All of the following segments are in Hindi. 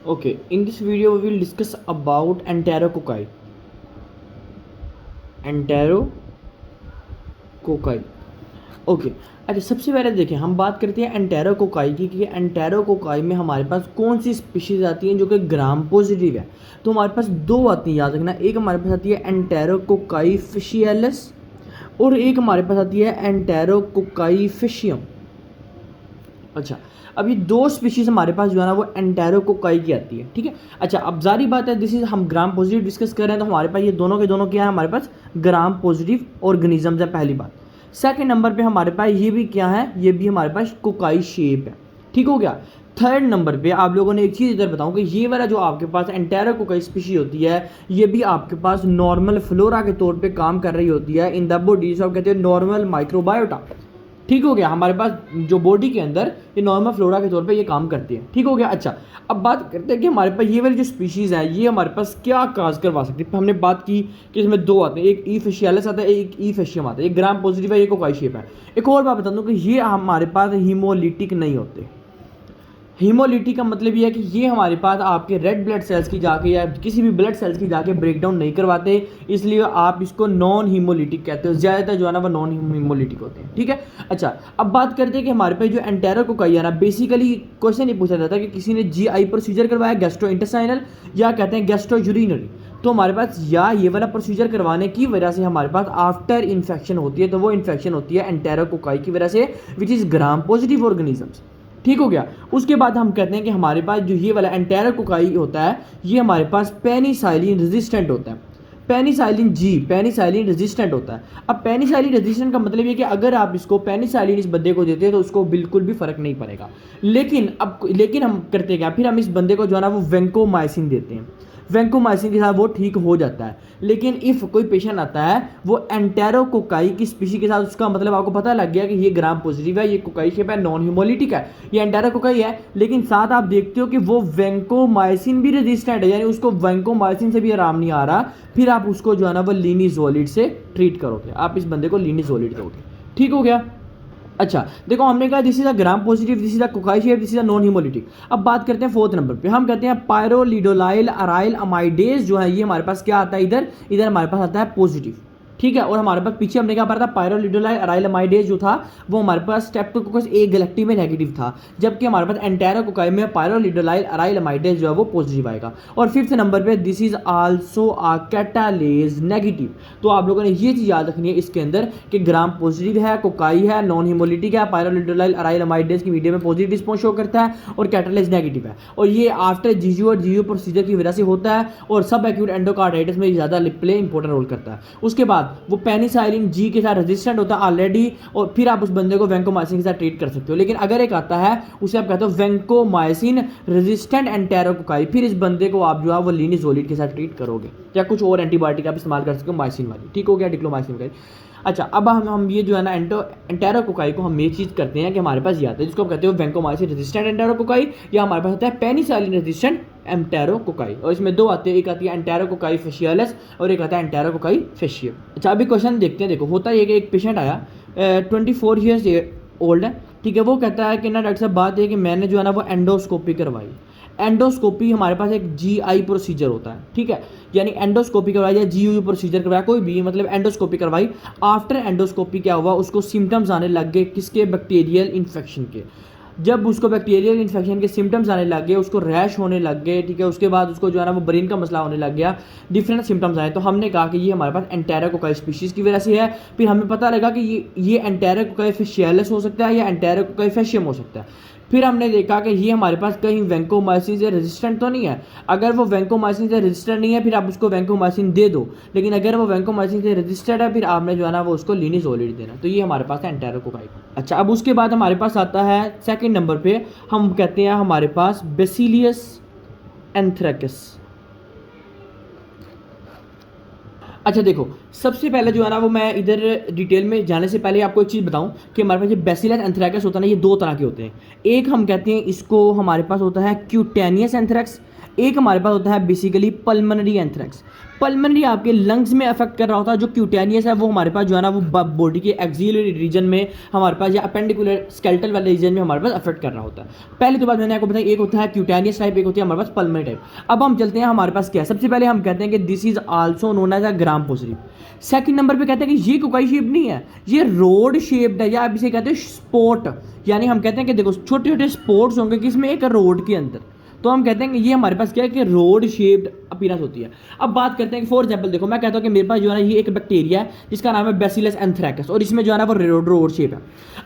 Okay, in this video we will discuss about enterococci. Enterococci. Okay, अच्छा सबसे पहले देखें हम बात करते हैं एंटेरोकोकाई की कि एंटेरोकोकाई में हमारे पास कौन सी स्पीशीज़ आती हैं जो कि ग्राम पॉजिटिव है। तो हमारे पास दो आती हैं, याद रखना। एक हमारे पास आती है एंटेरोकोकाई फिशियलिस और एक हमारे पास आती है एंटेरोकोकाई फिशियम। अच्छा, अब ये दो स्पीशीज़ हमारे पास जो है ना वो एंटेरोकोकाई की आती है, ठीक है। अच्छा, अब जारी बात है दिस इज हम ग्राम पॉजिटिव डिस्कस कर रहे हैं तो हमारे पास ये दोनों के दोनों क्या है, हमारे पास ग्राम पॉजिटिव ऑर्गेनिजम्स है, पहली बात। सेकंड नंबर पे हमारे पास ये भी क्या है, ये भी हमारे पास कोकाई शेप है, ठीक हो गया। थर्ड नंबर पे आप लोगों ने एक चीज़ इधर बताऊं कि ये वाला जो आपके पास एंटेरोकोकाई स्पीशी होती है ये भी आपके पास नॉर्मल फ्लोरा के तौर पे काम कर रही होती है इन द बॉडी, जिसे आप कहते हैं नॉर्मल माइक्रोबायोटा, ठीक हो गया। हमारे पास जो बॉडी के अंदर ये नॉर्मल फ्लोरा के तौर पे ये काम करती है, ठीक हो गया। अच्छा, अब बात करते हैं कि हमारे पास ये वाली जो स्पीशीज़ है ये हमारे पास क्या काज करवा सकती है। हमने बात की कि इसमें दो आते हैं, एक ई फेशियालिस आता है, एक ई फेशियम आता है, एक ग्राम पॉजिटिव है, एक कोकाई शेप है। एक और बात बता दूं कि ये हमारे पास हीमोलिटिक नहीं होते। हीमोलिटिक का मतलब ये है कि ये हमारे पास आपके रेड ब्लड सेल्स की जाके या किसी भी ब्लड सेल्स की जाके ब्रेकडाउन नहीं करवाते, इसलिए आप इसको नॉन हीमोलिटिक कहते हो। ज़्यादातर जो है ना वो नॉन हीमोलिटिक होते हैं, ठीक है। अच्छा, अब बात करते हैं कि हमारे पास जो एंटेरोकोकाई है ना, बेसिकली क्वेश्चन ये पूछा जाता है कि किसी ने जीआई प्रोसीजर करवाया, गैस्ट्रो इंटेस्टाइनल या कहते हैं गैस्ट्रो यूरिनरी, तो हमारे पास या ये वाला प्रोसीजर करवाने की वजह से हमारे पास आफ्टर इन्फेक्शन होती है, तो वो इन्फेक्शन होती है एंटेरोकोकाई की वजह से, which is gram positive organisms, ठीक हो गया। उसके बाद हम कहते हैं कि हमारे पास जो ये वाला एंटेरोकोकाई होता है ये हमारे पास पेनिसाइलिन रेजिस्टेंट होता है। पेनिसाइलिन रेजिस्टेंट होता है। अब पेनिसाइलिन रेजिस्टेंट का मतलब ये कि अगर आप इसको पेनिसाइलिन इस बंदे को देते हैं तो उसको बिल्कुल भी फर्क नहीं पड़ेगा। लेकिन हम करते क्या, फिर हम इस बंदे को जो है ना वो वेंकोमाइसिन देते हैं। वेंकोमाइसिन के साथ वो ठीक हो जाता है। लेकिन इफ़ कोई पेशेंट आता है वो एंटेरोकोकाई की स्पीशी के साथ, उसका मतलब आपको पता लग गया कि ये ग्राम पॉजिटिव है, ये कोकाई शेप है, नॉन हीमोलिटिक है, ये एंटेरोकोकाई है, लेकिन साथ आप देखते हो कि वो वेंकोमाइसिन भी रेजिस्टेंट है, यानी उसको वेंकोमाइसिन से भी आराम नहीं आ रहा, फिर आप उसको जो है ना वो लिनिजोलिड से ट्रीट करोगे, आप इस बंदे को लिनिजोलिड दोगे, ठीक हो गया। अच्छा देखो, हमने कहा this is a gram positive, this is a cocci shape, this is a non haemolytic. अब बात करते हैं फोर्थ नंबर पे, हम कहते हैं पायरोलिडोलाइल अराइल अमाइडेज जो है ये हमारे पास क्या आता है, इधर हमारे पास आता है पॉजिटिव, ठीक है। और हमारे पास पीछे हमने क्या पढ़ा था, पायरोलिडोलाइल अराइल अमाइडेज जो था वो हमारे पास स्ट्रेप्टोकोकस ए गैलेक्टी में नेगेटिव था, जबकि हमारे पास एंटेरोकोकाई में पायरोलिडोलाइल अराइल अमाइडेज जो है वो पॉजिटिव आएगा। और फिफ्थ नंबर पे this is also a catalase negative. तो आप लोगों ने ये चीज़ याद रखनी है इसके अंदर कि ग्राम पॉजिटिव है, कोकाई है, नॉन हीमोलिटिक है, पायरोलिडोलाइल अराइल अमाइडेज की मीडियम में पॉजिटिव रिस्पॉन्स शो करता है और कैटालेज नेगेटिव है। और ये आफ्टर जीजू और जीयू प्रोसीजर की वजह से होता है और सब एक्यूट एंडोकार्डाइटिस में ज़्यादा प्ले इंपॉर्टेंट रोल करता है। उसके बाद वो पेनिसाइलिन जी के साथ रेजिस्टेंट होता है ऑलरेडी, और फिर आप उस बंदे को वेंकोमाइसिन के साथ ट्रीट कर सकते हो। लेकिन अगर एक आता है उसे आप कहते हो वेंकोमाइसिन रेजिस्टेंट एंटेरोकोकाई, फिर इस बंदे को आप जो है वो लिनिजोलिड के साथ ट्रीट करोगे या कुछ और एंटीबायोटिक आप इस्तेमाल कर सकते हो माइसिन वाली, ठीक हो गया, डिक्लोमाइसिन वाली। अच्छा, अब हम ये जो है ना एंटेरोकोकाई को हम ये चीज़ करते हैं कि हमारे पास ये आता है जिसको आप कहते हो वेंकोमाइसिन रेजिस्टेंट एंटेरोकोकाई, या हमारे पास होता है पेनिसाइलिन रेजिस्टेंट एंटेरोकोकाई। और इसमें दो आते हैं, एक आती है एंटेरोकोकाई फेशियलिस और एक आता है एंटेरोकोकाई फेशियम। अच्छा, अभी क्वेश्चन देखते हैं। देखो, होता है कि एक पेशेंट आया 24 ईयर्स ओल्ड है, ठीक है। वो कहता है कि ना डॉक्टर साहब बात है कि मैंने जो है ना वो एंडोस्कोपी करवाई। एंडोस्कोपी हमारे पास एक जीआई प्रोसीजर होता है, ठीक है, यानी एंडोस्कोपी करवाई या जीयू प्रोसीजर करवाया, कोई भी मतलब एंडोस्कोपी करवाई। आफ्टर एंडोस्कोपी क्या हुआ, उसको सिम्टम्स आने लग गए किसके, बैक्टीरियल इन्फेक्शन के। जब उसको बैक्टीरियल इन्फेक्शन के सिम्टम्स आने लग गए, उसको रैश होने लग गए, ठीक है, उसके बाद उसको जो है ना वो ब्रेन का मसला होने लग गया, डिफरेंट सिम्टम्स आए, तो हमने कहा कि ये हमारे पास एंटेरोकोकाई स्पीशीज़ की वजह से है। फिर हमें पता लगा कि ये एंटेरोकोकाई फेशियलिस हो सकता है या एंटेरोकोकाई फेशियम हो सकता है। फिर हमने देखा कि ये हमारे पास कहीं वेंकोमाइसिन से रेजिस्टेंट तो नहीं है। अगर वो वेंकोमाइसिन से रेजिस्टेंट नहीं है फिर आप उसको वेंकोमाइसिन दे दो, लेकिन अगर वो वेंकोमाइसिन से रेजिस्टेंट है फिर आपने जो है ना वो उसको लिनिजोलिड देना। तो ये हमारे पास है एंटेरोकोकाई। अच्छा, अब उसके बाद हमारे पास आता है सेकंड नंबर पे, हम कहते हैं हमारे पास बेसिलियस एंथ्रेक्स। अच्छा देखो, सबसे पहले जो है ना वो मैं इधर डिटेल में जाने से पहले आपको एक चीज़ बताऊं कि हमारे पास जो बेसिलस एंथ्रेक्स होता है ना, ये दो तरह के होते हैं। एक हम कहते हैं इसको हमारे पास होता है क्यूटेनियस एंथ्रेक्स, एक हमारे पास होता है बेसिकली पल्मोनरी एंथ्रेक्स। पल्मोनरी आपके लंग्स में अफेक्ट कर रहा होता है। जो क्यूटेनियस है वो हमारे पास जो है ना वो बॉडी के एक्सिलरी रीजन में हमारे पास या अपेंडिकुलर स्केलेटल वाले रीजन में हमारे पास अफेक्ट कर रहा होता है। पहले तो बात मैंने आपको बताया, एक होता है क्यूटेनियस टाइप, एक होती है हमारे पास पल्मोनरी टाइप। अब हम चलते हैं हमारे पास क्या है। सबसे पहले हम कहते हैं कि this is also known as a gram positive. Second number पे कहते हैं कि ये कोकाई शेप नहीं है, ये रोड शेप्ड है, या आप इसे कहते हैं स्पोर्ट। यानी हम कहते हैं कि देखो छोटे छोटे स्पोर्ट्स होंगे किसमें, एक रोड के अंदर, तो हम कहते हैं कि ये हमारे पास क्या है कि रोड शेप्ड अपीयरेंस होती है। अब बात करते हैं कि फॉर एग्जांपल देखो, मैं कहता हूँ कि मेरे पास जो है ना ये एक बैक्टीरिया है जिसका नाम है बैसिलस एंथ्रेकस, और इसमें जो है ना वो रोड शेप है।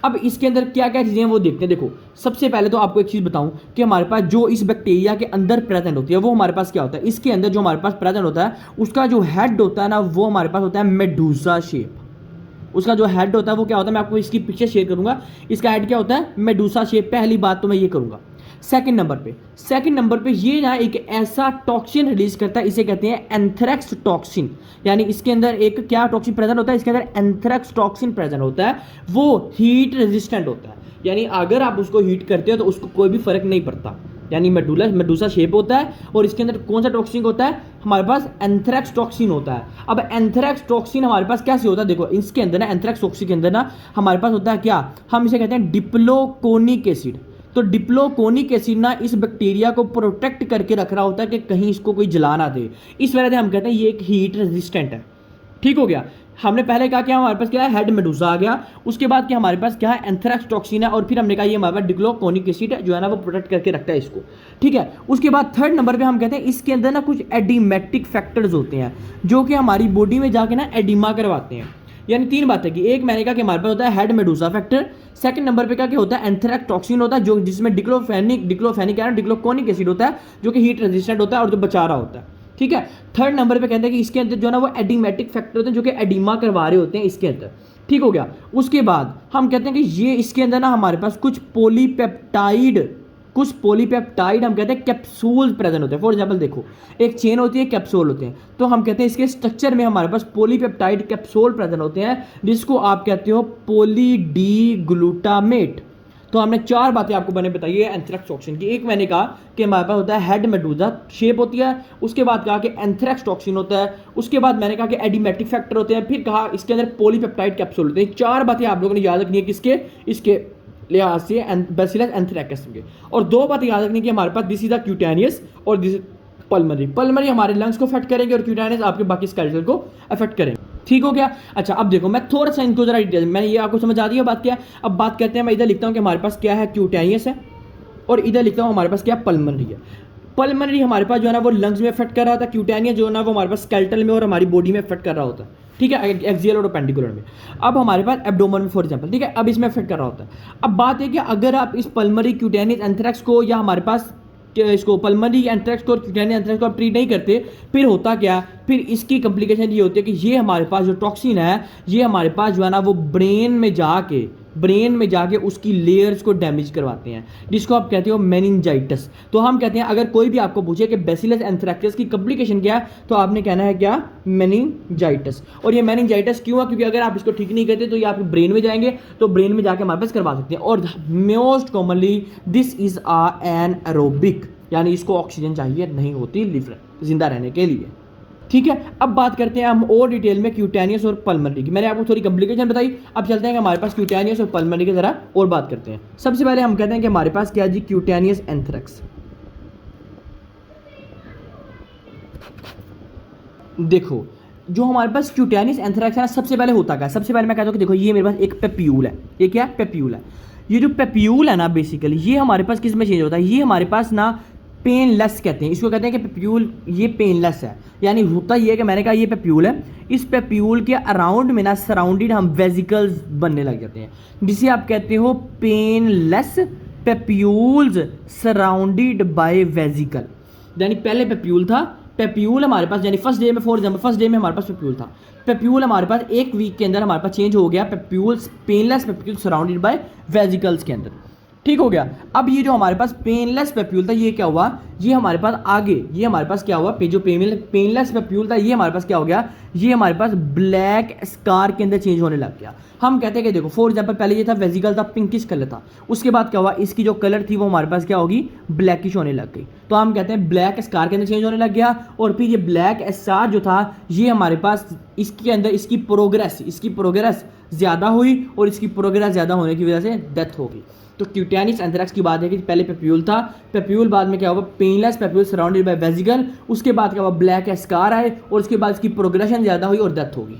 अब इसके अंदर क्या क्या चीज़ें हैं वो देखते हैं। देखो सबसे पहले तो आपको एक चीज़ बताऊं कि हमारे पास जो इस बैक्टीरिया के अंदर प्रेजेंट होती है वो हमारे पास क्या होता है, इसके अंदर जो हमारे पास प्रेजेंट होता है उसका जो हेड होता है ना वो हमारे पास होता है मेडूसा शेप। उसका जो हेड होता है वो क्या होता है, मैं आपको इसकी पिक्चर शेयर करूंगा। इसका हेड क्या होता है, मेडूसा शेप। पहली बात तो मैं ये करूंगा। सेकंड नंबर पे ये ना एक ऐसा टॉक्सिन रिलीज करता है, इसे कहते हैं एंथ्रेक्स टॉक्सिन। यानी इसके अंदर एक क्या टॉक्सिन प्रेजेंट होता है, इसके अंदर एंथ्रेक्स टॉक्सिन प्रेजेंट होता है। वो हीट रेजिस्टेंट होता है, यानी अगर आप उसको हीट करते हो तो उसको कोई भी फर्क नहीं पड़ता। यानी मेडूसा शेप होता है, और इसके अंदर कौन सा टॉक्सिन होता है, हमारे पास एंथ्रेक्स टॉक्सिन होता है। अब एंथ्रेक्स टॉक्सिन हमारे पास कैसे होता है, देखो इसके अंदर ना एंथ्रेक्स टॉक्सिन के अंदर ना हमारे पास होता है क्या, हम इसे कहते हैं डिप्लोकोनिक एसिड। तो डिप्लोकोनिक एसिड ना इस बैक्टीरिया को प्रोटेक्ट करके रख रहा होता है कि कहीं इसको कोई जला ना दे। इस वजह से हम कहते हैं ये एक हीट रेजिस्टेंट है। ठीक हो गया। हमने पहले कहा कि हमारे पास क्या है, हेड मेडूसा आ गया। उसके बाद क्या हमारे पास क्या है, एंथ्रेक्स टॉक्सिन है, और फिर हमने कहा ये हमारे पास डिप्लोकोनिक एसिड है जो है ना वो प्रोटेक्ट करके रखता है इसको। ठीक है। उसके बाद थर्ड नंबर पे हम कहते हैं इसके अंदर ना कुछ एडिमेटिक फैक्टर्स होते हैं जो कि हमारी बॉडी में जाके ना एडिमा करवाते हैं। यानी तीन बातें की, एक मैंने कहा कि हमारे पास होता है head Medusa factor. Second number पे क्या होता है, एंथ्रेक्स टॉक्सिन होता है जो जिसमें डिक्लोफेनिक एसिड होता है जो कि हीट रेजिस्टेंट होता है और जो बचा रहा होता है। ठीक है। थर्ड नंबर पे कहते हैं कि इसके अंदर जो है ना वो एडिमेटिक फैक्टर होते हैं जो कि एडिमा करवा रहे होते हैं इसके अंदर। ठीक हो गया। उसके बाद हम कहते हैं कि ये इसके अंदर ना हमारे पास कुछ पॉलीपेप्टाइड हम कहते हैं कैप्सूल प्रेजेंट होते हैं। फॉर एग्जांपल देखो एक चेन होती है, कैप्सूल होते हैं, तो हम कहते हैं इसके स्ट्रक्चर में हमारे पास पॉलीपेप्टाइड कैप्सूल प्रेजेंट होते हैं जिसको आप कहते हो पॉली डी ग्लूटामेट। तो हमने चार बातें आपको मैंने बताई है एंथ्रेक्स टॉक्सिन की। एक मैंने कहा कि हमारे पास होता है हेड मेडूसा शेप होती है, उसके बाद कहा कि एंथ्रेक्स टॉक्सिन होता है, उसके बाद मैंने कहा कि एडिमेटिक फैक्टर होते हैं, फिर कहा इसके अंदर पॉलीपेप्टाइड कैप्सूल होते हैं। चार बातें आप लोगों ने याद रखनी है किसके, इसके लिहाज से बैसिलस एंथ्रेकस के। और दो बातें याद रखनी है कि हमारे पास दिस इज द क्यूटेनियस और दिस पल्मोनरी हमारे लंग्स को अफेक्ट करेंगे और क्यूटेनियस आपके बाकी स्केलेटल को अफेक्ट करेंगे। ठीक हो गया। अच्छा अब देखो मैं थोड़ा सा इनको जरा डिटेल, मैंने ये आपको समझ आ रही है बात क्या है। अब बात करते हैं, मैं इधर लिखता हूँ कि हमारे पास क्या है, क्यूटेनियस है, और इधर लिखता हूँ हमारे पास क्या, पल्मोनरी है। पल्मोनरी हमारे पास जो है ना वो लंग्स में अफेक्ट कर रहा होता है, क्यूटेनियस जो है ना वो हमारे पास स्केलेटल में और हमारी बॉडी में अफेक्ट कर रहा होता है। ठीक है, एक्सियल और अपेंडिकुलर में। अब हमारे पास एब्डोमेन में फॉर एग्जांपल, ठीक है, अब इसमें अफेक्ट कर रहा होता है। अब बात है कि अगर आप इस पल्मोनरी क्यूटेनियस एंथ्रेक्स को या हमारे पास इसको पल्मोनरी एंथ्रेक्स को और क्यूटेनियस एंथ्रेक्स को आप ट्रीट नहीं करते, फिर होता क्या, फिर इसकी कॉम्प्लिकेशन ये होती है कि ये हमारे पास जो टॉक्सिन है ये हमारे पास जो है ना वो ब्रेन में जाके उसकी लेयर्स को डैमेज करवाते हैं, जिसको आप कहते हो मेनिंजाइटिस। तो हम कहते हैं अगर कोई भी आपको पूछे कि बैसिलस एंथ्रेक्स की कॉम्प्लिकेशन क्या है, तो आपने कहना है क्या, मेनिंजाइटिस। और ये मेनिंजाइटिस क्यों है, क्योंकि अगर आप इसको ठीक नहीं करते तो ये आपके ब्रेन में जाएंगे, तो ब्रेन में जाके हमारे पास करवा सकते हैं। और most commonly this is an aerobic, यानी इसको ऑक्सीजन चाहिए नहीं होती लिवर जिंदा रहने के लिए। ठीक है। अब बात करते हैं हम और डिटेल में क्यूटेनियस और पल्मोनरी की। मैंने आपको थोड़ी कॉम्प्लिकेशन बताई, अब चलते हैं कि हमारे पास क्यूटेनियस और पल्मोनरी की जरा और बात करते हैं। सबसे पहले हम कहते हैं कि हमारे पास क्या जी, क्यूटेनियस एंथ्रेक्स। देखो जो हमारे पास क्यूटेनियस एंथ्रेक्स है, सबसे पहले होता क्या है, सबसे पहले मैं कहता हूँ कि देखो ये मेरे पास एक पेप्यूल है। ये क्या है, पेप्यूल है। ये जो पेप्यूल है ना बेसिकली ये हमारे पास किस में चेंज होता है, ये हमारे पास ना पेनलेस कहते हैं इसको, कहते हैं कि पेप्यूल ये पेनलेस है। यानी होता ये है कि मैंने कहा ये पेप्यूल है, इस पेप्यूल के अराउंड में ना सराउंडेड हम वेजिकल्स बनने लग जाते हैं, जिसे आप कहते हो painless papules surrounded by vesicle. यानी पहले पेप्यूल था, पेप्यूल हमारे पास यानी फर्स्ट डे में, फॉर एग्जाम्पल फर्स्ट डे में हमारे पास पेप्यूल था, पेप्यूल हमारे पास एक वीक के अंदर हमारे पास चेंज हो गया papules, painless papule surrounded by vesicles के अंदर। ठीक हो गया। अब ये जो हमारे पास पेनलेस पेप्यूल था, ये क्या हुआ, ये हमारे पास आगे, ये हमारे पास क्या हुआ, जो पेनलेस पेप्यूल था ये हमारे पास क्या हो गया, ये हमारे पास ब्लैक स्कार के अंदर चेंज होने लग गया। हम कहते हैं कि देखो फॉर एग्जांपल पहले ये था वेजिकल था, पिंकिश कलर था, उसके बाद क्या हुआ, इसकी जो कलर थी वो हमारे पास क्या होगी, ब्लैकिश होने लग गई। तो हम कहते हैं ब्लैक स्कार के अंदर चेंज होने लग गया। और फिर ये ब्लैक स्कार जो था ये हमारे पास इसके अंदर इसकी प्रोग्रेस ज़्यादा हुई और इसकी प्रोग्रेस ज़्यादा होने की वजह से डेथ हो गई। तो क्यूटेनिस एंथ्रेक्स की बात है कि पहले पेप्यूल था, पेप्यूल बाद में क्या हुआ, painless papule surrounded by vesicle, उसके बाद क्या हुआ, ब्लैक स्कार आए और उसके बाद इसकी प्रोग्रेशन ज़्यादा हुई और डेथ होगी।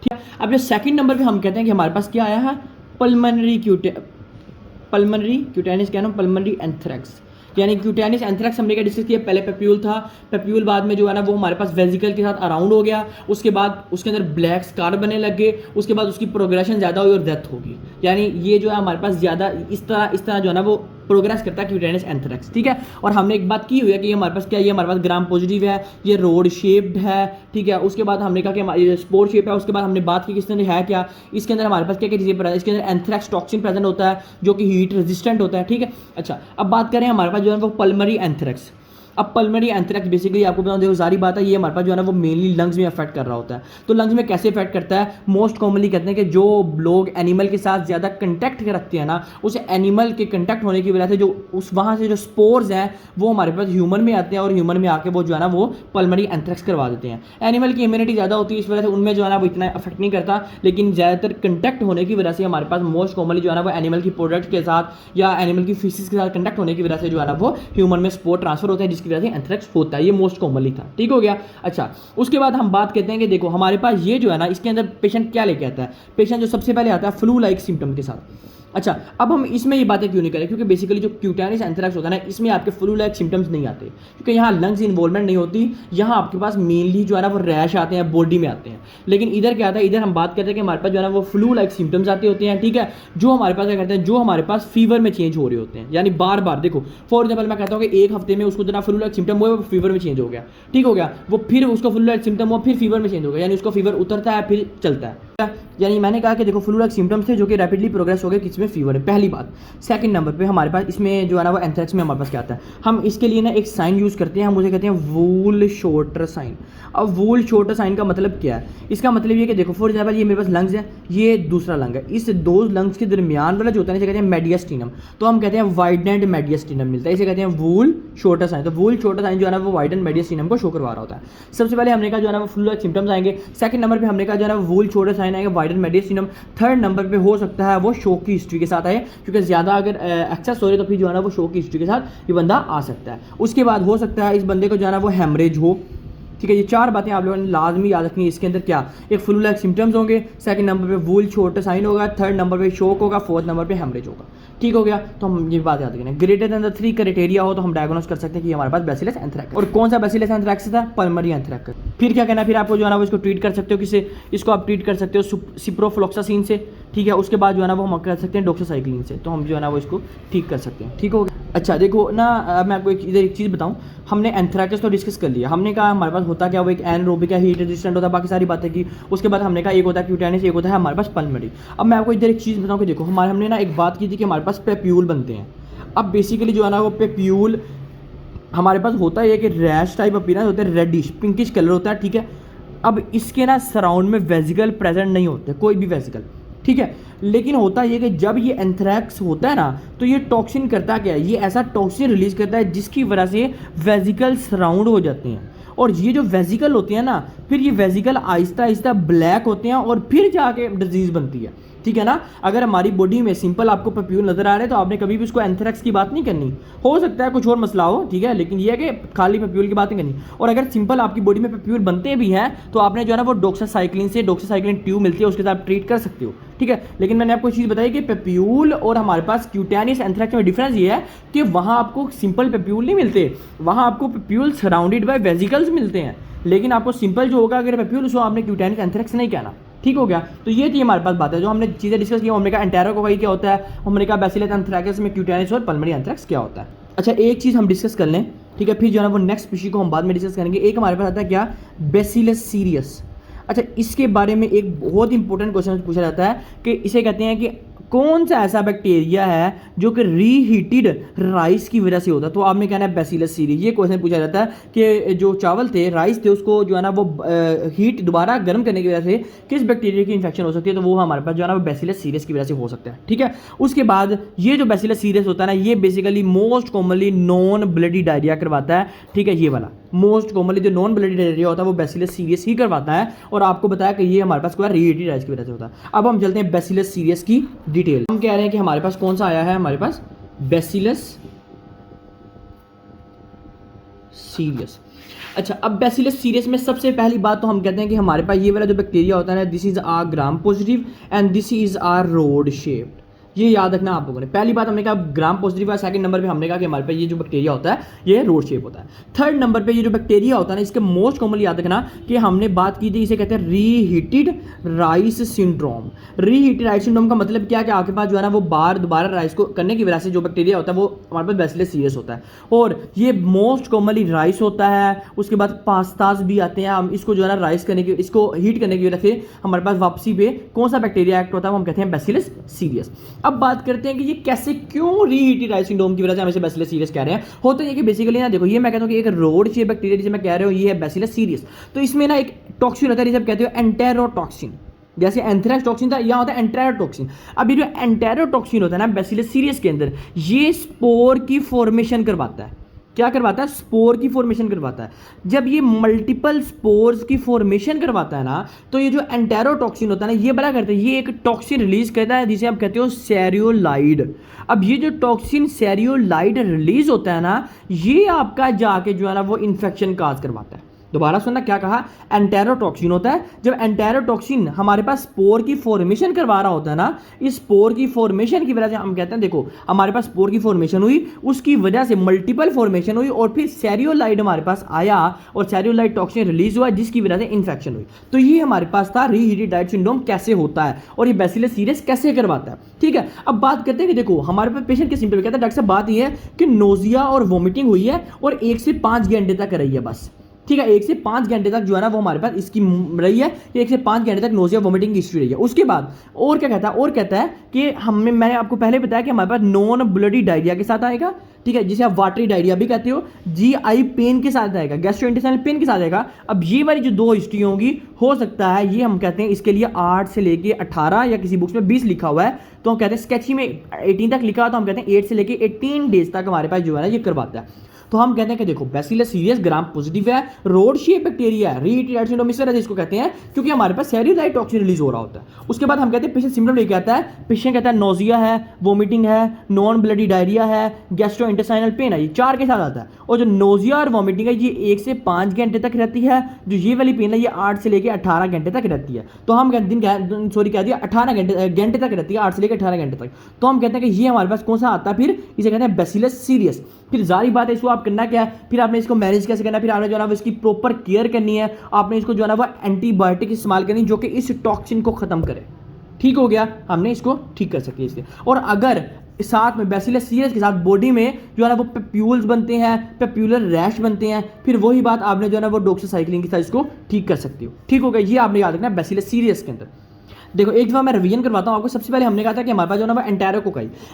ठीक है। अब जो सेकंड नंबर पे हम कहते हैं कि हमारे पास क्या आया है, पल्मोनरी क्यूटेनिस क्या नाम, पल्मोनरी एंथ्रेक्स, यानी क्यूटेनिस एंथ्रेक्स हमने क्या डिस्कस किया, पहले पेप्यूल था, पेप्यूल बाद में जो है ना वो हमारे पास वेजिकल के साथ अराउंड हो गया, उसके बाद उसके अंदर ब्लैक स्कार बनने लग गए, उसके बाद उसकी प्रोग्रेशन ज़्यादा हुई और डेथ होगी। यानी ये जो है हमारे पास ज़्यादा इस तरह जो है ना वो प्रोग्रेस करता है क्यूटेनिस एंथ्रेक्स। ठीक है। और हमने एक बात की हुई है कि ये हमारे पास क्या, ये हमारे पास ग्राम पॉजिटिव है, ये रोड शेप्ड है। ठीक है। उसके बाद हमने कहा कि हमारी स्पोर शेप है। उसके बाद हमने बात की कि इसके अंदर है क्या, इसके अंदर हमारे पास क्या क्या चीज़ें प्रेजेंट, इसके अंदर एंथ्रेक्स टॉक्सिन प्रेजेंट होता है जो कि हीट रेजिस्टेंट होता है। ठीक है। अच्छा, अब बात करें हमारे पास जो है वो पल्मोनरी एंथ्रेक्स। अब पल्मोनरी एंथ्रेक्स बेसिकली आपको बताऊं, देखो सारी बात है, ये हमारे पास जो है ना वो मेनली लंग्स में अफेक्ट कर रहा होता है। तो लंग्स में कैसे अफेक्ट करता है, मोस्ट कॉमनली कहते हैं कि जो लोग एनिमल के साथ ज़्यादा कंटेक्ट रखते हैं ना, उस एनिमल के कंटेक्ट होने की वजह से जो उस वहाँ से जो स्पोर्स हैं वो हमारे पास ह्यूमन में आते हैं और ह्यूमन में आके वो जो है ना वो पल्मोनरी एंथ्रेक्स करवा देते हैं। एनिमल की इम्यूनिटी ज़्यादा होती है, इस वजह से उनमें जो है ना वो इतना अफेक्ट नहीं करता, लेकिन ज़्यादातर कंटेक्ट होने की वजह से हमारे पास मोस्ट कॉमनली जो है ना वो एनिमल की प्रोडक्ट के साथ या एनिमल की फिशेस के साथ कंटेक्ट होने की वजह से जो है ना वो ह्यूमन में स्पोर ट्रांसफर होता है, जिसकी वजह से एंथ्रेक्स होता है। ये मोस्ट कॉमनली था। ठीक हो गया। अच्छा, उसके बाद हम बात करते हैं कि देखो हमारे पास ये जो है ना इसके अंदर पेशेंट क्या लेके आता है, पेशेंट जो सबसे पहले आता है फ्लू लाइक सिम्टम के साथ। अच्छा, अब हम इसमें ये बातें क्यों नहीं करें, क्योंकि बेसिकली जो क्यूटेनिस एंथ्रेक्स होता है ना, इसमें आपके फ्लू लाइक सिम्टम्स नहीं आते, क्योंकि यहाँ लंग्स इन्वॉल्वमेंट नहीं होती, यहाँ आपके पास मेनली जो है ना वो रैश आते हैं, बॉडी में आते हैं। लेकिन इधर क्या आता है, इधर हम बात करते हैं कि हमारे पास जो है ना वो फ्लू लाइक सिम्टम्स आते होते हैं। ठीक है। जो हमारे पास क्या करते हैं, जो हमारे पास फीवर में चेंज हो रहे होते हैं, यानी बार बार देखो फॉर एग्जाम्पल मैं कहता हूँ कि एक हफ्ते में उसको जो फ्लू लाइक सिम्टम हुआ वो फीवर में चेंज हो गया। ठीक हो गया। वो फिर उसको फ्लू लाइक सिम्टम हुआ फिर फीवर में चेंज हो गया, यानी उसको फीवर उतरता है फिर चलता है। यानी मैंने कहा कि देखो फ्लू लाइक सिम्टम्स थे जो कि रैपिडली प्रोग्रेस हो गए किसमें, फीवर है, पहली बात। सेकंड नंबर पे हमारे पास इसमें जो है ना वो एंथ्रेक्स में हमारे पास क्या आता है, हम इसके लिए ना एक साइन यूज़ करते हैं, हम उसे कहते हैं वूल शॉर्टर साइन। अब वूल शॉर्टर साइन का मतलब क्या है, इसका मतलब ये कि देखो फॉर एग्जाम्पल ये मेरे पास लंग्स है, ये दूसरा लंग है, इस दो लंग्स के दरमियान वाला जो होता है इसे कहते हैं मेडियस्टिनम। तो हम कहते हैं वाइडेंड मेडियस्टिनम मिलता है, इसे कहते हैं वूल शॉर्टर साइन। तो वूल शॉर्टर साइन जो है ना वो वाइडेंड मेडियस्टिनम को शो करवा रहा होता है। सबसे पहले हमने कहा जो है ना वो फ्लू लाइक सिम्टम्स आएंगे। सेकंड नंबर पे हमने कहा जो है ना वूल शॉर्टर साइन आएगा, वाइडेंड मेडियस्टिनम। थर्ड नंबर पे हो सकता है वो शोक की हिस्ट्री के साथ आए, क्योंकि ज़्यादा अगर एक्सेस हो रही तो फिर जो है ना वो शोक की हिस्ट्री के साथ ये बंदा आ सकता है। उसके बाद हो सकता है इस बंदे को जो है ना वो हेमरेज हो। ठीक है। ये चार बातें आप लोगों ने लाजमी याद रखनी है। इसके अंदर क्या, एक फ्लू लाइक सिम्टम्स होंगे, सेकंड नंबर पे वूल शॉर्टर साइन होगा, थर्ड नंबर पे शोक होगा, फोर्थ नंबर पे हेमरेज होगा। ठीक हो गया। तो हम ये बात याद रखें, ग्रेटर देन द 3 क्राइटेरिया हो तो हम डायग्नोस कर सकते हैं कि हमारे पास बैसिलस एंथ्रेक्स। और कौन सा बैसिलस एंथ्रेक्स था, पल्मोनरी एंथ्रेक्स। फिर क्या कहना है, फिर आपको जो है ना वो इसको ट्रीट कर सकते हो किससे, इसको आप ट्रीट कर सकते हो सिप्रोफ्लोक्सासिन से। ठीक है। उसके बाद जो है ना वो हम कर सकते हैं डॉक्सासाइक्लिन से, तो हम जो है ना वो इसको ठीक कर सकते हैं। ठीक हो गया। अच्छा देखो ना, मैं आपको एक चीज़ बताऊँ, हमने एंथ्रेक्स तो डिस्कस कर लिया, हमने कहा हमारे पास होता क्या, वो एक एनरोबिक है, हीट रेजिस्टेंट होता है, बाकी सारी बातें की। उसके बाद हमने कहा एक होता है क्यूटेनिस, एक होता है हमारे पास पल्मोनरी। अब मैं आपको इधर एक चीज़ बताऊँ कि देखो हमने ना एक बात की थी कि हमारे पास पेप्यूल बनते हैं। अब बेसिकली जो है ना वो पेप्यूल हमारे पास होता है कि रैश टाइप अपीयरेंस होता है, रेडिश पिंकिश कलर होता है। ठीक है। अब इसके ना सराउंड में वेजिकल प्रेजेंट नहीं होते, कोई भी वेजिकल। ठीक है। लेकिन होता ये कि जब ये एंथ्रेक्स होता है ना तो ये टॉक्सिन करता क्या है, ये ऐसा टॉक्सिन रिलीज करता है जिसकी वजह से वेजिकल सराउंड हो जाते हैं। और ये जो वेजिकल होते हैं ना, फिर ये वेजिकल आहिस्ता आहिस्ता ब्लैक होते हैं और फिर जाके डिजीज़ बनती है। ठीक है ना। अगर हमारी बॉडी में सिंपल आपको पेप्यूल नजर आ रहे हैं तो आपने कभी भी उसको एंथ्रेक्स की बात नहीं करनी, हो सकता है कुछ और मसला हो। ठीक है। लेकिन ये है कि खाली पेप्यूल की बात नहीं करनी। और अगर सिंपल आपकी बॉडी में पेप्यूल बनते भी हैं तो आपने जो है ना वो डॉक्सासाइक्लिन ट्यूब मिलती है, उसके साथ ट्रीट कर सकते हो। ठीक है। लेकिन मैंने आपको चीज़ बताई कि पेप्यूल और हमारे पास क्यूटेनिस एंथ्रेक्स में डिफरेंस ये है कि वहाँ आपको सिंपल पेप्यूल नहीं मिलते, वहाँ आपको पेप्यूल सराउंडेड बाय वेजिकल्स मिलते हैं। लेकिन आपको सिंपल जो होगा अगर पेप्यूल, उसको आपने क्यूटेनिस एंथ्रेक्स नहीं कहना। ठीक हो गया। तो ये थी हमारे पास बात है जो हमने चीज़ें डिस्कस की। हमने कहा एंटेरोकोकाई क्या होता है, हमने कहा बैसिलस एंथ्रेक्स में क्यूटेनिस और पल्मोनरी एंथ्रेक्स क्या होता है। अच्छा, एक चीज़ हम डिस्कस कर लें। ठीक है। फिर जो है ना वो नेक्स्ट स्पीशीज को हम बाद में डिस्कस करेंगे। एक हमारे पास आता है क्या, बैसिलस सीरियस। अच्छा, इसके बारे में एक बहुत इंपॉर्टेंट क्वेश्चन पूछा जाता है कि इसे कहते हैं कि कौन सा ऐसा बैक्टीरिया है जो कि रीहीटेड राइस की वजह से होता है? तो आपने कहना है बैसिलस सीरीज। ये क्वेश्चन पूछा जाता है कि जो चावल थे, राइस थे, उसको जो है ना वो हीट दोबारा गर्म करने की वजह से किस बैक्टीरिया की इन्फेक्शन हो सकती है? तो वो हमारे पास जो है ना वो बैसिलस सीरीज की वजह से हो सकता है। ठीक है, उसके बाद ये जो बैसिलस सीरीज होता है ना, ये basically most commonly non bloody diarrhoea करवाता है। ठीक है, ये वाला मोस्ट कॉमनली जो नॉन ब्लडी डायरिया होता है वो बैसिलस सीरीज ही करवाता है, और आपको बताया कि ये हमारे पास कोई रीहीटेड राइस की वजह से होता है। अब हम चलते हैं बैसिलस सीरीज की डिटेल। हम कह रहे हैं कि हमारे पास कौन सा आया है, हमारे पास बैसिलस सीरियस। अच्छा, अब बैसिलस सीरियस में सबसे पहली बात तो हम कहते हैं कि हमारे पास ये वाला जो बैक्टीरिया होता है ना, this is are gram positive and this is are rod shaped. ये याद रखना आप लोगों ने। पहली बात हमने कहा ग्राम पॉजिटिव है, सेकंड नंबर पे हमने कहा कि हमारे पास ये जो बैक्टीरिया होता है ये रोड शेप होता है। थर्ड नंबर पे ये जो बैक्टीरिया होता है ना, इसके मोस्ट कॉमनली याद रखना कि हमने बात की थी, इसे कहते हैं reheated rice syndrome. Reheated rice syndrome का मतलब क्या, कि आपके पास जो है ना वो दोबारा राइस को करने की वजह से जो बैक्टीरिया होता है वो हमारे पास बैसिलस सीरियस होता है, और ये मोस्ट कॉमनली राइस होता है। उसके बाद पास्ताज भी आते हैं, हम इसको जो है ना राइस करने की, इसको हीट करने की वजह से हमारे पास वापसी पे कौन सा बैक्टीरिया एक्ट होता है, वो हम कहते हैं बैसिलस सीरियस। अब बात करते हैं कि ये कैसे, क्यों रीहीटेड राइस सिंड्रोम की वजह से हम इसे बैसिलस सीरियस कह रहे हैं। होता है कि बेसिकली ना देखो, ये मैं कहता हूं कि एक रोड शेप बैक्टीरिया जिसे मैं कह रहा हूं ये है बैसिलस सीरियस। तो इसमें ना एक टॉक्सिन होता है जिसे कहते हो एंटेरोटॉक्सिन। जैसे एंथ्रेक्स टॉक्सिन था, यहाँ होता है एंटेरोटॉक्सिन। अब ये जो एंटेरोटॉक्सिन होता है ना बैसिलस सीरियस के अंदर, ये स्पोर की फॉर्मेशन करवाता है। क्या करवाता है? स्पोर की फॉर्मेशन करवाता है। जब ये मल्टीपल स्पोर्स की फॉर्मेशन करवाता है ना, तो ये जो एंटेरोटॉक्सिन होता है ना, ये बड़ा करता है, ये एक टॉक्सिन रिलीज करता है जिसे आप कहते हो सेरियोलाइड। अब ये जो टॉक्सिन सेरियोलाइड रिलीज होता है ना, ये आपका जाके जो है ना वो इन्फेक्शन काज करवाता है। दोबारा सुनना, क्या कहा? एंटेरोटॉक्सिन होता है। जब एंटेरोटॉक्सिन हमारे पास स्पोर की फॉर्मेशन करवा रहा होता है ना, इस स्पोर की फॉर्मेशन की वजह से हम कहते हैं देखो हमारे पास स्पोर की फॉर्मेशन हुई, उसकी वजह से मल्टीपल फॉर्मेशन हुई, और फिर सेरियोलाइड हमारे पास आया और सेरियोलाइड टॉक्सिन रिलीज हुआ जिसकी वजह से इन्फेक्शन हुई। तो ये हमारे पास था रीहीटेड राइस सिंड्रोम कैसे होता है और ये बैसिलस सीरियस कैसे करवाता है। ठीक है, अब बात करते हैं कि देखो हमारे पास पेशेंट के सिम्टम कहता है डॉक्टर साहब बात यह है कि नोजिया और वोमिटिंग हुई है और 1 से 5 घंटे तक रही है बस। ठीक है, 1 से 5 घंटे तक जो है ना वो हमारे पास इसकी रही है, 1 से 5 घंटे तक नोजिया वोमिटिंग की हिस्ट्री रही है। उसके बाद और क्या कहता है? और कहता है कि मैंने आपको पहले बताया कि हमारे पास नॉन ब्लडी डायरिया के साथ आएगा। ठीक है, जिसे आप वाटरी डायरिया भी कहते हो, जीआई पेन के साथ आएगा, गैस्ट्रोइंटेस्टाइनल पेन के साथ आएगा। अब ये वाली जो 2 हिस्ट्री होंगी, हो सकता है ये हम कहते हैं इसके लिए 8 से लेके 18 या किसी बुक्स में 20 लिखा हुआ है, तो हम कहते हैं स्केची में 18 तक लिखा हुआ, तो हम कहते हैं 8 से लेके 18 डेज तक हमारे पास जो है ना ये करवाता है। तो हम कहते हैं कि देखो बैसिलस सीरियस ग्राम पॉजिटिव है, रोड शेप बैक्टीरिया है, रीहीटेड राइस सिंड्रोम इस वजह से इसको कहते हैं क्योंकि हमारे पास सेरियोलाइड टॉक्सिन रिलीज हो रहा होता है। उसके बाद हम कहते हैं पेशेंट सिम्टम लेके आता है, पेशेंट कहता है नोजिया है, वोमिटिंग है, नॉन ब्लडी डायरिया है, गैस्ट्रोइंटेस्टाइनल पेन है, ये 4 के साथ आता है। और जो नोजिया और वोमिटिंग है ये 1 से 5 घंटे तक रहती है, जो ये वाली पेन है ये 8 से लेकर 18 घंटे तक रहती है। तो हम कहते कह दिया 18 घंटे तक रहती है, 8 से लेकर 18 घंटे तक। तो हम कहते हैं कि ये हमारे पास कौन सा आता है, फिर इसे कहते हैं बैसिलस सीरियस। फिर जारी बात है इसको आप करना क्या है, फिर आपने इसको मैनेज कैसे करना है, फिर आपने जो है ना इसकी प्रॉपर केयर करनी है, आपने इसको जो है ना वो एंटीबायोटिक इस्तेमाल करनी जो कि इस टॉक्सिन को खत्म करे। ठीक हो गया, हमने इसको ठीक कर सके इससे। और अगर साथ में बैसिलस सीरियस के साथ बॉडी में जो है ना वो पेप्यूल्स बनते हैं, पेप्यूलर रैश बनते हैं, फिर वही बात आपने जो है ना वो डॉक्सीसाइक्लिन के साथ इसको ठीक कर सकते हो। ठीक हो गया, ये आपने याद रखना बैसिलस सीरियस के अंदर। देखो एक दफा मैं रिवीजन करवाता हूँ आपको। सबसे पहले हमने कहा था कि हमारे पास जो है ना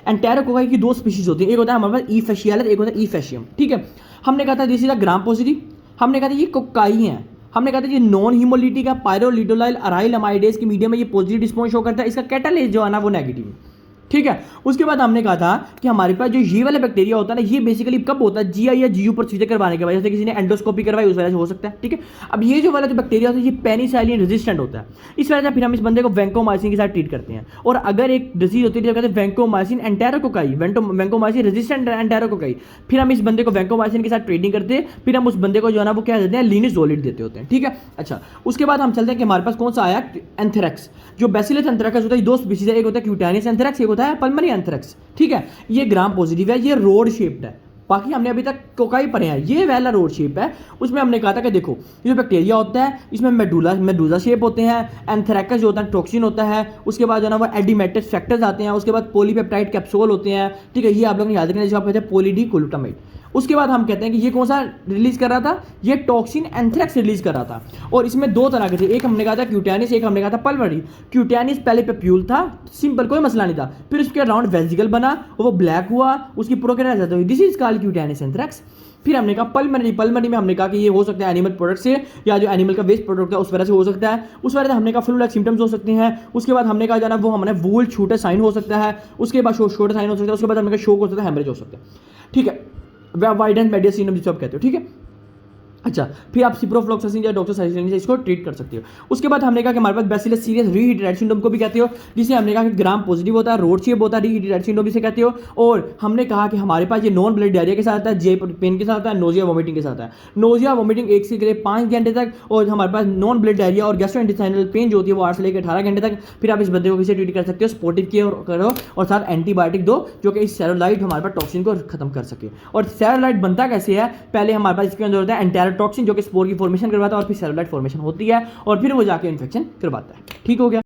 एंटेरोकोकाई की 2 स्पीशीज होती है, एक होता है हमारे पास ई फेशियालिस, एक होता है ई फेशियम। ठीक है, हमने कहा था this is a gram positive, हमने कहा था ये कोकाई है, हमने कहा था ये नॉन हीमोलिटिक है, पायरोलिडोलाइल अराइल अमाइडेज की मीडियम में ये पॉजिटिव रिस्पॉन्स शो करता है, इसका कैटालिस्ट जो है ना वो नेगेटिव है। ठीक है, उसके बाद हमने कहा था कि हमारे पास जो ये वाला बैक्टीरिया होता है ना, ये बेसिकली कब होता है, जीआई या जीयू प्रोसीजर करवाने के बाद, जैसे किसी ने एंडोस्कोपी करवाई उस वजह से हो सकता है। ठीक है, अब ये जो वाला जो बैक्टीरिया होता है ये पेनिसाइलिन रेजिस्टेंट होता है, इस वजह से फिर हम इस बंदे को वैंकोमाइसिन के साथ ट्रीट करते हैं। और अगर एक डिजीज होती है जो कहते हैं वैंकोमाइसिन एंटेरोकोकाई, वैंकोमाइसिन रेजिस्टेंट एंटेरोकोकाई, फिर हम इस बंदे को वैंकोमाइसिन के साथ ट्रीटिंग करते हैं, फिर हम उस बंदे को जो है ना वो क्या देते हैं, लिनिसोलिड देते होते हैं। ठीक है, अच्छा उसके बाद हम चलते हैं कि हमारे पास कौन सा आया, एंथ्रेक्स। जो बैसिलस एंथ्रेक्स होता है 2 स्पीशीज है, एक होता है क्यूटानियस एंथ्रेक्स, एक होता है पल्मोनरी एंथ्रेक्स। ठीक है, ये ग्राम पॉजिटिव है, ये रोड शेप्ड है। बाकी हमने अभी तक कोकाई पढ़े हैं, ये वाला रोड शेप है। उसमें हमने कहा था कि देखो ये जो बैक्टीरिया होता है इसमें मेडुला शेप होते हैं, एंथ्रेक्स जो होता है टॉक्सिन होता है, उसके बाद जो है ना वो एडिमेटेड फैक्टर्स आते हैं, उसके बाद पॉलीपेप्टाइड कैप्सूल होते हैं। ठीक है, ये आप लोगों ने याद रखना, जिसको आप कहते हैं पॉलीडी ग्लूटामाइड। उसके बाद हम कहते हैं कि ये कौन सा रिलीज कर रहा था, ये टॉक्सिन एंथ्रेक्स रिलीज कर रहा था। और इसमें दो तरह के थे, एक हमने कहा था क्यूटेनिस, एक हमने कहा था पल्मोनरी। क्यूटेनिस पहले पेप्यूल था, सिंपल कोई मसला नहीं था, फिर उसके राउंड वेजिकल बना और वो ब्लैक हुआ, उसकी प्रोग्रेस ज्यादा हुई, दिस इज कॉल्ड क्यूटेनिस एंथ्रेक्स। फिर हमने कहा पल्मोनरी, पल्मोनरी में हमने कहा कि ये हो सकता है एनिमल प्रोडक्ट से या जो एनिमल का वेस्ट प्रोडक्ट है उस वजह से हो सकता है, उस वजह से हमने कहा फ्लू लाइक सिम्टम्स हो सकते हैं। उसके बाद हमने कहा जाना वो हमने वूल छूटे साइन हो सकता है, उसके बाद छोटे साइन हो सकता है, उसके बाद हमने कहा शोक हो सकता है, हेमरेज हो सकता है, ठीक है, वाइडेंस मेडियस सिंड्रोम जिसको आप कहते हो, ठीक है। अच्छा, फिर आप सिप्रोफ्लॉक्सासिन या डॉक्सासाइक्लिन से इसको ट्रीट कर सकते हो। उसके बाद हमने कहा कि हमारे पास बैसिलस सीरियस रीहिड्रेट सिंड्रोम को भी कहते हो, जिसे हमने कहा कि ग्राम पॉजिटिव होता है, रोड शेप होता है, रीहिड्रेट सिंड्रोम इसे कहते हो। और हमने कहा कि हमारे पास ये नॉन ब्लड डायरिया के साथ आता है, जे पेन के साथ आता है, नोजिया वोमिटिंग के साथ आता है। नोजिया वोमिटिंग 1 से 5 घंटे तक, और हमारे पास नॉन ब्लड डायरिया और गैस्ट्रोइंटेस्टाइनल पेन जो होती है वो 8 से लेकर 18 घंटे तक। फिर आप इस बंदे को किसे ट्रीट कर सकते हो, स्पोर्टिव केयर करो और साथ एंटीबायोटिक दो जो कि इस सेरोलाइट हमारे पास टॉक्सिन को खत्म कर सके। और सेरोलाइट बनता कैसे है, पहले हमारे पास इसके अंदर होता है एंटेरोटॉक्सिन जो कि स्पोर फॉर्मेशन करवाता है और फिर सेलुलाइट फॉर्मेशन होती है और फिर वो जाके इन्फेक्शन करवाता है। ठीक हो गया।